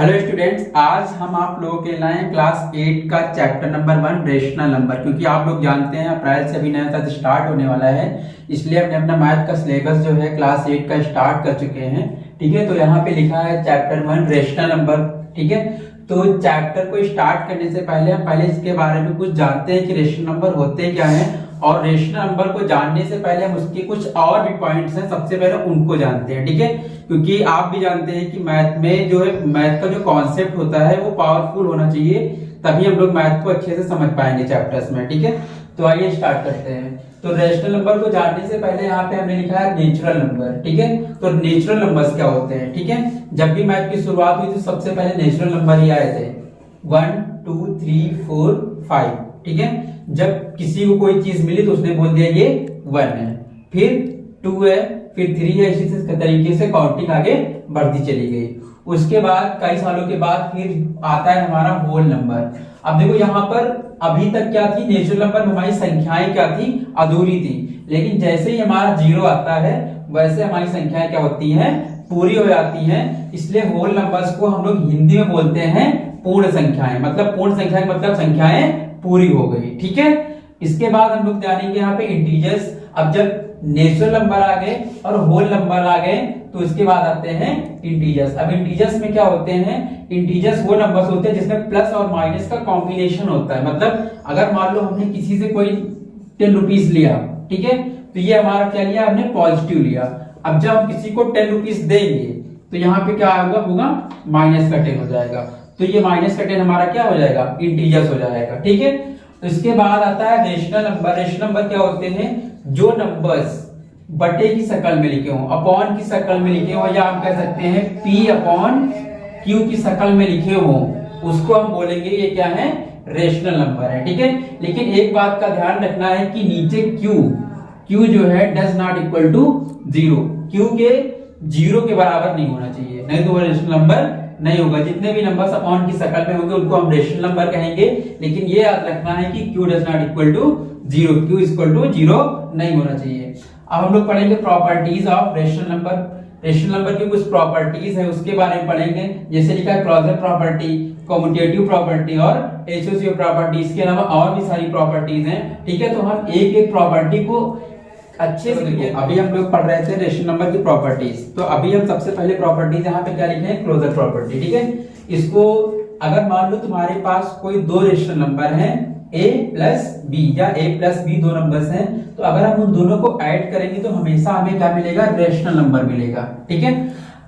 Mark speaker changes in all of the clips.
Speaker 1: Hello students, आज हम आप लोगों के लाए क्लास 8 का चैप्टर नंबर 1 रेशनल नंबर। क्योंकि आप लोग जानते हैं अप्रैल से अभी नया सत्र स्टार्ट होने वाला है, इसलिए हमने अपना मैथ का सिलेबस जो है क्लास 8 का स्टार्ट कर चुके हैं। ठीक है, तो यहाँ पे लिखा है चैप्टर 1 रेशनल नंबर। ठीक है, तो चैप्टर को स्टार्ट करने से पहले हम इसके बारे में कुछ जानते हैं कि रेशनल नंबर होते क्या है, और रेशनल नंबर को जानने से पहले हम उसके कुछ और भी पॉइंट्स हैं, सबसे पहले उनको जानते हैं। ठीक है, क्योंकि आप भी जानते हैं कि मैथ में जो है मैथ का जो कॉन्सेप्ट होता है वो पावरफुल होना चाहिए, तभी हम लोग मैथ को अच्छे से समझ पाएंगे चैप्टर्स में। ठीक है, तो आइए स्टार्ट करते हैं। तो रेशनल नंबर को जानने से पहले यहाँ पे हमने लिखा है नेचुरल नंबर। ठीक है, तो नेचुरल नंबर्स क्या होते हैं? ठीक है, जब भी मैथ की शुरुआत हुई तो सबसे पहले नेचुरल नंबर ही आए थे, 1 2 3 4 5। ठीक है, जब किसी को कोई चीज मिली तो उसने बोल दिया ये 1 है, फिर 2 है, फिर 3 है, इसी तरीके से काउंटिंग आगे बढ़ती चली गई। उसके बाद कई सालों के बाद फिर आता है हमारा होल नंबर। अब देखो यहाँ पर अभी तक क्या थी, नेचुरल नंबर में हमारी संख्याएं क्या थी, अधूरी थी, लेकिन जैसे ही हमारा 0 आता है वैसे हमारी संख्याएं क्या होती हैं, पूरी हो जाती हैं। इसलिए होल नंबर्स को हम लोग हिंदी में बोलते हैं पूर्ण संख्याएं। मतलब पूर्ण संख्या मतलब संख्याएं पूरी हो गई। ठीक है, इसके बाद हम लोग जानेंगे यहाँ पे इंटीजर्स। अब जब नेचुरल नंबर आ गए और होल नंबर आ गए तो इसके बाद आते हैं इंटीजर्स। अब इंटीजर्स में क्या होते हैं, इंटीजर्स वो नंबर्स होते हैं जिसमें प्लस और माइनस का कॉम्बिनेशन होता है। मतलब अगर मान लो हमने किसी से कोई 10 रुपीज लिया, ठीक है, तो ये हमारा क्या लिया, हमने पॉजिटिव लिया। अब जब हम किसी को 10 रुपीज देंगे तो यहाँ पे क्या होगा माइनस का 10 हो जाएगा। तो ये माइनस का 10 हमारा क्या हो जाएगा, इंटीजर्स हो जाएगा। ठीक है, तो इसके बाद आता है रेशनल नंबर। रेशनल नंबर क्या होते हैं, जो नंबर्स बटे की शक्ल में लिखे हों, अपॉन की शक्ल में लिखे हों, या हम कह सकते हैं P अपॉन Q की शक्ल में लिखे हों, उसको हम बोलेंगे ये क्या है, रेशनल नंबर है। ठीक है, लेकिन एक बात का ध्यान रखना है कि नीचे Q जो है does not equal to 0, Q के 0 के बराबर नहीं होना चाहिए, नहीं तो वो रेशनल नंबर नहीं होगा। जितने भी नंबर्स अपॉन की शक्ल में होंगे उनको हम रेशनल नंबर कहेंगे, लेकिन ये याद रखना है कि Q does not equal to 0, Q equal to 0 नहीं होना चाहिए। अब हम लोग पढ़ेंगे properties of rational number. Rational number की कुछ प्रॉपर्टीज है उसके बारे में पढ़ेंगे, जैसे लिखा है क्लोजर प्रॉपर्टी, कम्यूटेटिव प्रॉपर्टी और एसोसिएटिव प्रॉपर्टी। इसके अलावा और भी सारी प्रॉपर्टीज हैं। ठीक है, तो हम एक एक प्रॉपर्टी को अच्छे से देखिए। अभी हम लोग पढ़ रहे थे रेशनल नंबर की प्रॉपर्टीज, तो अभी हम सबसे पहले प्रॉपर्टीज यहाँ पे क्या लिखे हैं, क्लोजर प्रॉपर्टी। ठीक है, इसको अगर मान लो तुम्हारे पास कोई दो रेशनल नंबर हैं a प्लस बी या a प्लस बी, दो नंबर्स हैं, तो अगर हम उन दोनों को ऐड करेंगे तो हमेशा हमें क्या मिलेगा, रेशनल नंबर मिलेगा। ठीक है,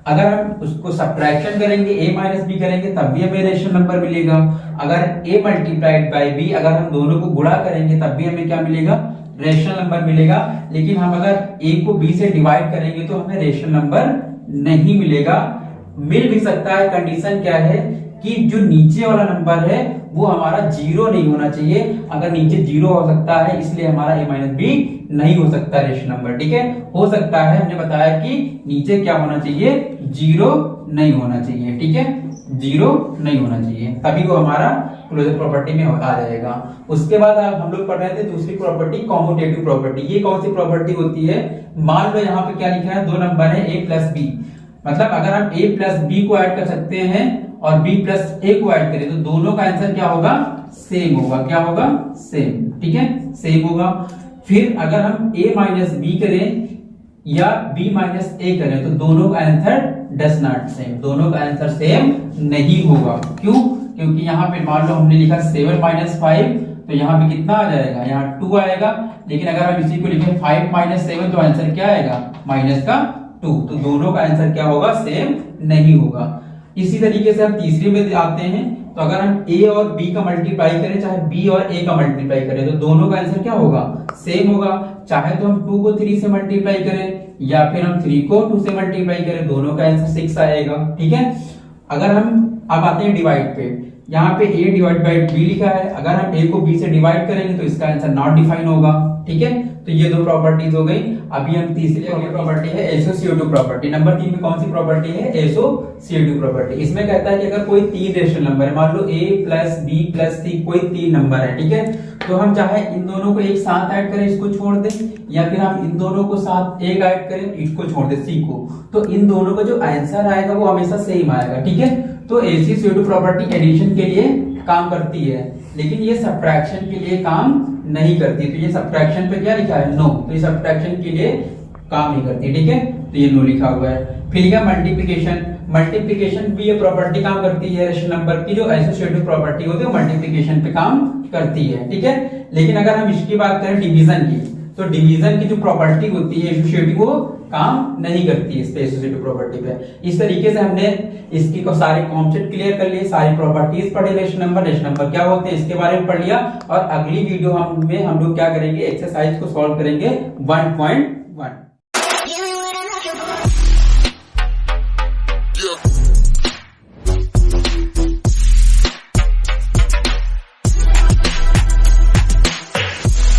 Speaker 1: अगर हम उसको सब्ट्रैक्शन करेंगे, a माइनस बी करेंगे तब भी हमें रेशनल नंबर मिलेगा। अगर a मल्टीप्लाइड बाय b, अगर हम दोनों को गुणा करेंगे तब भी हमें क्या मिलेगा, रेशनल नंबर मिलेगा। लेकिन हम अगर a को b से डिवाइड करेंगे तो हमें रेशनल नंबर नहीं मिलेगा। मिल भी सकता है, कंडीशन क्या है कि जो नीचे वाला नंबर है वो हमारा 0 नहीं होना चाहिए। अगर नीचे 0 हो सकता है इसलिए हमारा a माइनस बी नहीं हो सकता रेशनल नंबर। ठीक है, हो सकता है, हमने बताया कि नीचे क्या होना चाहिए, 0 नहीं होना चाहिए। ठीक है, 0 नहीं होना चाहिए, तभी वो हमारा क्लोजर प्रॉपर्टी में आ जाएगा। उसके बाद हम लोग पढ़ रहे थे दूसरी प्रॉपर्टी, कम्यूटेटिव प्रॉपर्टी। ये कौन सी प्रॉपर्टी होती है, मान लो यहाँ पे क्या लिखा है, दो नंबर है a प्लस बी, मतलब अगर हम a प्लस बी को ऐड कर सकते हैं और b प्लस a को ऐड करें तो दोनों का आंसर क्या होगा, सेम होगा। क्या होगा, सेम। ठीक है, सेम होगा। फिर अगर हम a माइनस बी करें या b माइनस a करें तो दोनों का आंसर डज नॉट सेम, दोनों का आंसर सेम नहीं होगा। क्यों, क्योंकि यहाँ पे मान लो हमने लिखा 7 माइनस 5, तो यहाँ पे कितना आ जाएगा, यहाँ 2 आएगा। लेकिन अगर हम इसी को लिखें 5 माइनस 7 तो आंसर क्या आएगा, माइनस का 2, तो दोनों का आंसर क्या होगा, सेम नहीं होगा। इसी तरीके से हम तीसरे में आते हैं, तो अगर हम a और b का मल्टीप्लाई करें, चाहे b और a का मल्टीप्लाई करें, तो दोनों का आंसर क्या होगा, सेम होगा। चाहे तो हम 2 को 3 से मल्टीप्लाई करें या फिर हम 3 को 2 से मल्टीप्लाई करें, दोनों का आंसर 6 आएगा। ठीक है, अगर हम अब आते हैं डिवाइड पे, यहाँ पे a डिवाइड बाई b लिखा है, अगर हम a को b से डिवाइड करेंगे तो इसका आंसर नॉट डिफाइन होगा। ठीक है, तो ये दो प्रॉपर्टीज हो गई। अभी हम तीसरी प्रॉपर्टी है एसोसिएटिव प्रॉपर्टी। नंबर 3 में कौन सी प्रॉपर्टी है, एसोसिएटिव प्रॉपर्टी। इसमें कहता है कि अगर कोई 3 रेशनल नंबर है, मान लो a plus b plus c, कोई 3 नंबर है, ठीक है, तो हम चाहे इन दोनों को एक साथ ऐड करें, इसको छोड़ दें, या फिर हम इन दोनों को साथ एक ऐड करें, इसको छोड़ दें c को, तो इन दोनों का जो आंसर आएगा वो हमेशा सेम आएगा। ठीक है, तो एसोसिएटिव प्रॉपर्टी एडिशन के लिए काम करती है, लेकिन ये सब्ट्रैक्शन के लिए काम नहीं करती। तो ये सब्ट्रैक्शन पे क्या लिखा है? नो। तो ये सब्ट्रैक्शन के लिए काम नहीं करती, ठीक है, तो ये नो लिखा हुआ है। फिर लिखा मल्टीप्लिकेशन। मल्टीप्लिकेशन भी ये प्रॉपर्टी काम करती है रेशनल नंबर की, जो एसोसिएटिव प्रॉपर्टी होती है मल्टीप्लिकेशन पे काम करती है, ठीक है। लेकिन अगर हम इसकी बात करें डिवीजन की, तो डिवीजन की जो प्रॉपर्टी होती है एसोसिएटिव, वो काम नहीं करती है इस पे, एसोसिएटिव प्रॉपर्टी पे। इस तरीके से हमने इसकी को सारे कॉन्सेप्ट क्लियर कर लिए, सारी प्रॉपर्टीज पढ़े रेशनल नंबर क्या होते हैं इसके बारे में पढ़ लिया। और अगली वीडियो हम लोग क्या करेंगे, एक्सरसाइज को सॉल्व करेंगे 1.1।